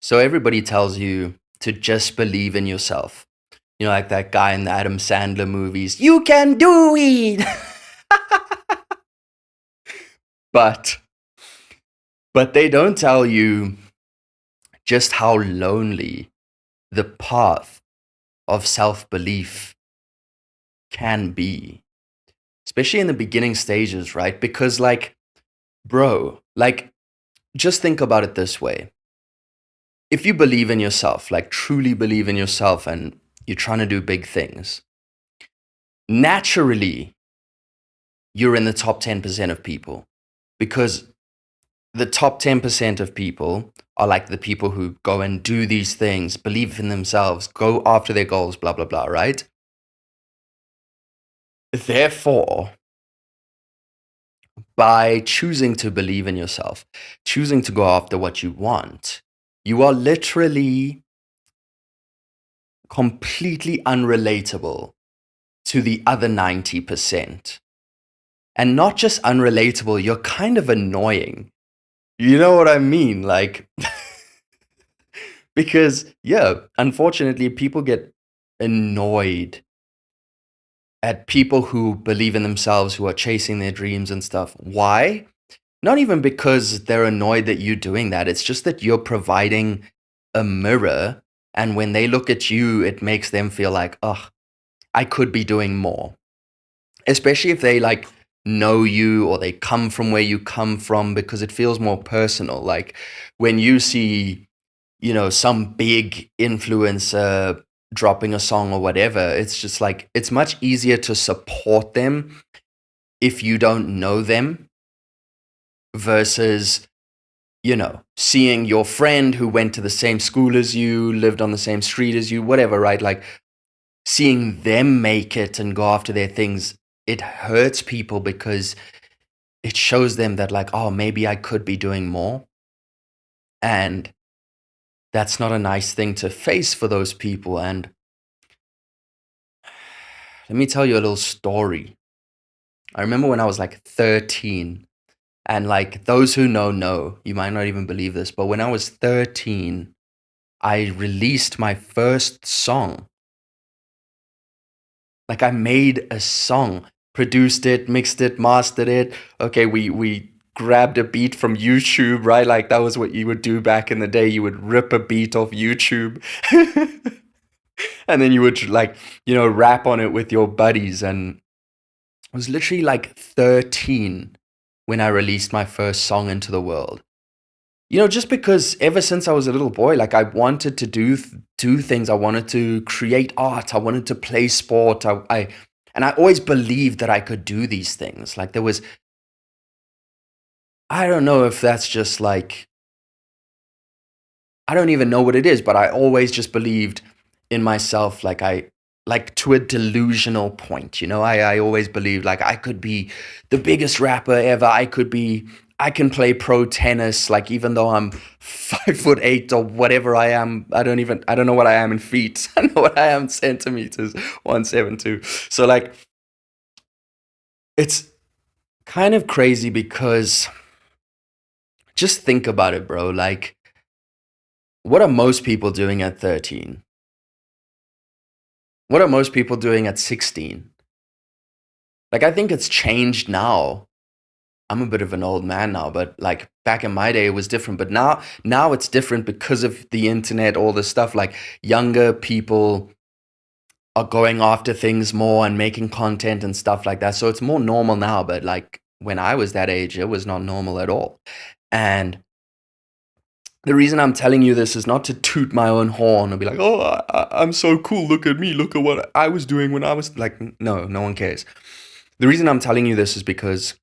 So everybody tells you to just believe in yourself. You know, like that guy in the Adam Sandler movies, you can do it. but but they don't tell you just how lonely the path of self-belief can be, especially in the beginning stages, right? Because bro, just think about it this way. If you believe in yourself, like truly believe in yourself and you're trying to do big things, naturally you're in the top 10% of people because the top 10% of people are like the people who go and do these things, believe in themselves, go after their goals, blah, blah, blah, right? Therefore, by choosing to believe in yourself, choosing to go after what you want, you are literally completely unrelatable to the other 90%. And not just unrelatable, you're kind of annoying. You know what I mean? Because, yeah, unfortunately, people get annoyed at people who believe in themselves, who are chasing their dreams and stuff. Why? Not even because they're annoyed that you're doing that. It's just that you're providing a mirror. And when they look at you, it makes them feel like, oh, I could be doing more. Especially if they know you or they come from where you come from, because it feels more personal. Like when you see, some big influencer dropping a song or whatever, it's just like it's much easier to support them if you don't know them versus, seeing your friend who went to the same school as you, lived on the same street as you, whatever, right? Like seeing them make it and go after their things, it hurts people because it shows them that, like, oh, maybe I could be doing more. And that's not a nice thing to face for those people. And let me tell you a little story. I remember when I was like 13, and like those who know, you might not even believe this, but when I was 13, I released my first song. Like I made a song, produced it, mixed it, mastered it. Okay, we grabbed a beat from YouTube, right? Like that was what you would do back in the day. You would rip a beat off YouTube. And then you would rap on it with your buddies. And I was literally like 13 when I released my first song into the world. Just because ever since I was a little boy, like I wanted to do things. I wanted to create art. I wanted to play sport. And I always believed that I could do these things. Like there was, I don't know if that's just like, I don't even know what it is, but I always just believed in myself. Like to a delusional point, I always believed like I could be the biggest rapper ever. I can play pro tennis, like even though I'm 5'8" or whatever I am. I don't know what I am in feet. I know what I am in centimeters, 172. So like, it's kind of crazy because just think about it, bro. Like, what are most people doing at 13? What are most people doing at 16? Like, I think it's changed now. I'm a bit of an old man now, but like back in my day, it was different. But now it's different because of the internet, all this stuff. Like, younger people are going after things more and making content and stuff like that. So it's more normal now. But like when I was that age, it was not normal at all. And the reason I'm telling you this is not to toot my own horn and be like, oh, I'm so cool. Look at me. Look at what I was doing when I was like, no one cares. The reason I'm telling you this is because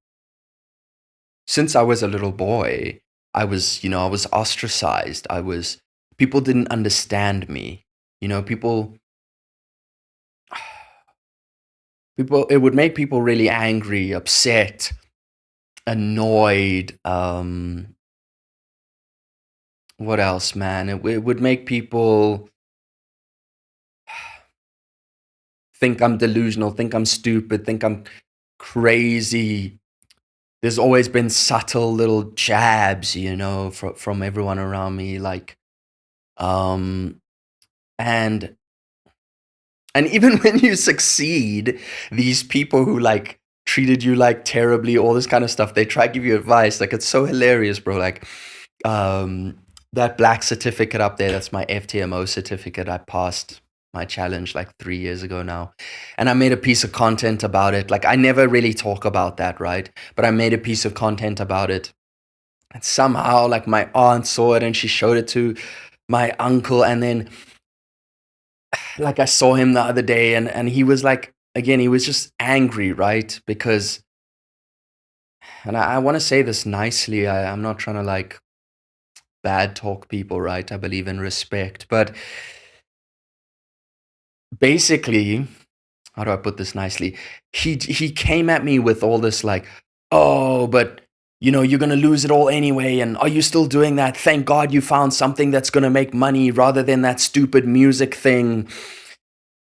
since I was a little boy, I was ostracized. People didn't understand me. People, it would make people really angry, upset, annoyed. What else, man? It would make people think I'm delusional, think I'm stupid, think I'm crazy. There's always been subtle little jabs, from everyone around me. Like Um, and and even when you succeed, these people who like treated you like terribly, all this kind of stuff, they try to give you advice. Like it's so hilarious, bro. Like um, that black certificate up there, that's my FTMO certificate. I passed my challenge like 3 years ago now. And I made a piece of content about it. Like I never really talk about that, right? But I made a piece of content about it. And somehow like my aunt saw it and she showed it to my uncle. And then like I saw him the other day and he was like, again, he was just angry, right? Because, and I want to say this nicely, I'm not trying to like bad talk people, right? I believe in respect. But basically, how do I put this nicely? He came at me with all this like, oh, but you know, you're gonna lose it all anyway, and are you still doing that? Thank God you found something that's gonna make money rather than that stupid music thing.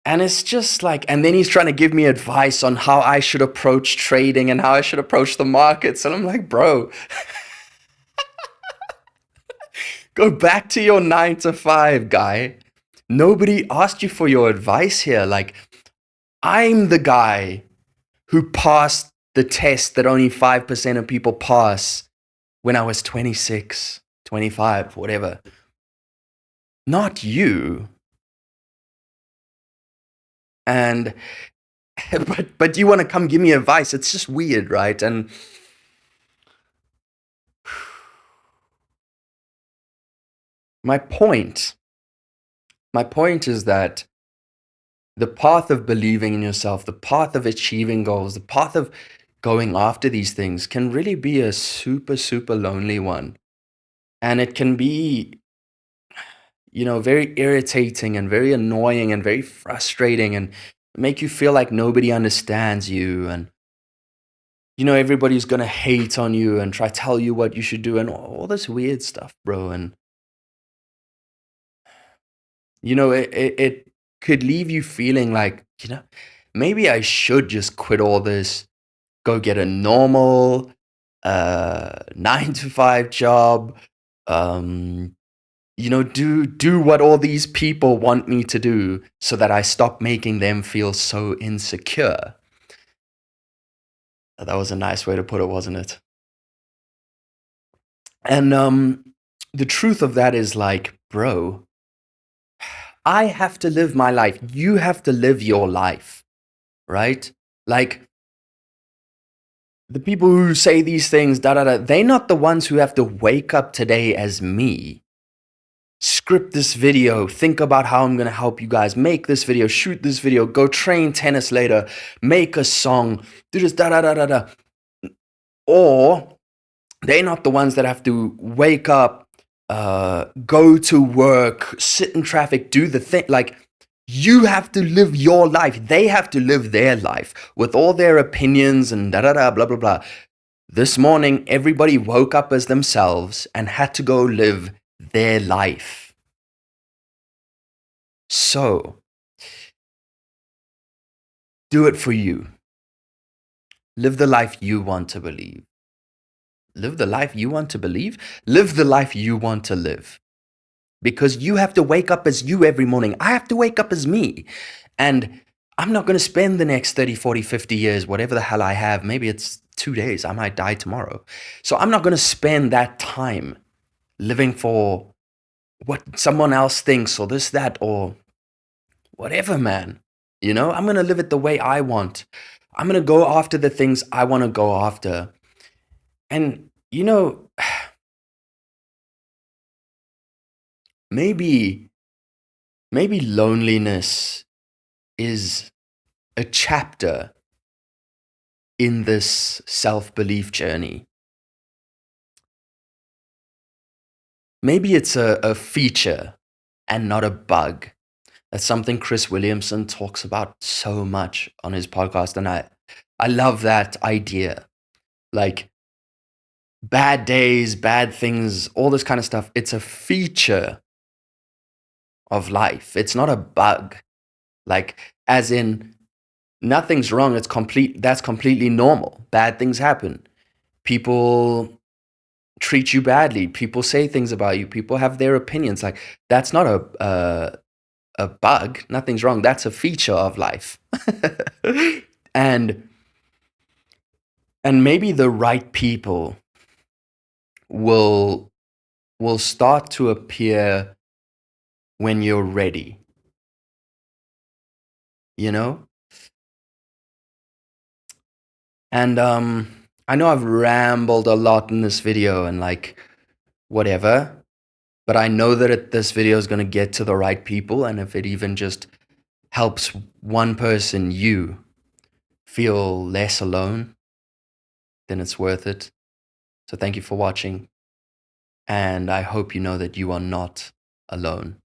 And it's just like, and then he's trying to give me advice on how I should approach trading and how I should approach the markets. And I'm like, bro, go back to your 9 to 5, guy. Nobody asked you for your advice here. Like, I'm the guy who passed the test that only 5% of people pass when I was 26, 25, whatever. Not you. And but you want to come give me advice. It's just weird, right? And my point, my point is that the path of believing in yourself, the path of achieving goals, the path of going after these things can really be a super, super lonely one. And it can be, you know, very irritating and very annoying and very frustrating and make you feel like nobody understands you. And, you know, everybody's going to hate on you and try to tell you what you should do and all this weird stuff, bro. And, you know, it could leave you feeling like, you know, maybe I should just quit all this, go get a normal 9 to 5 job, um, you know, do what all these people want me to do so that I stop making them feel so insecure. That was a nice way to put it, wasn't it? And the truth of that is like, bro, I have to live my life. You have to live your life, right? Like the people who say these things, da da da, they're not the ones who have to wake up today as me, script this video, think about how I'm going to help you guys, make this video, shoot this video, go train tennis later, make a song, do this, da da da da da. Or they're not the ones that have to wake up, go to work, sit in traffic, do the thing. Like, you have to live your life. They have to live their life with all their opinions and da da da, blah, blah, blah. This morning, everybody woke up as themselves and had to go live their life. So, do it for you. Live the life you want to believe. Live the life you want to believe. Live the life you want to live. Because you have to wake up as you every morning. I have to wake up as me. And I'm not going to spend the next 30, 40, 50 years, whatever the hell I have. Maybe it's 2 days. I might die tomorrow. So I'm not going to spend that time living for what someone else thinks or this, that, or whatever, man. You know, I'm going to live it the way I want. I'm going to go after the things I want to go after. And, you know, maybe loneliness is a chapter in this self-belief journey. Maybe it's a feature and not a bug. That's something Chris Williamson talks about so much on his podcast. And I love that idea. Like bad days, bad things, all this kind of stuff. It's a feature of life. It's not a bug. Like, as in, nothing's wrong. That's completely normal. Bad things happen. People treat you badly. People say things about you. People have their opinions. Like, that's not a bug. Nothing's wrong. That's a feature of life. and and maybe the right people will start to appear when you're ready, you know? And I know I've rambled a lot in this video and like whatever, but I know that this video is going to get to the right people, and if it even just helps one person, you, feel less alone, then it's worth it. So thank you for watching, and I hope you know that you are not alone.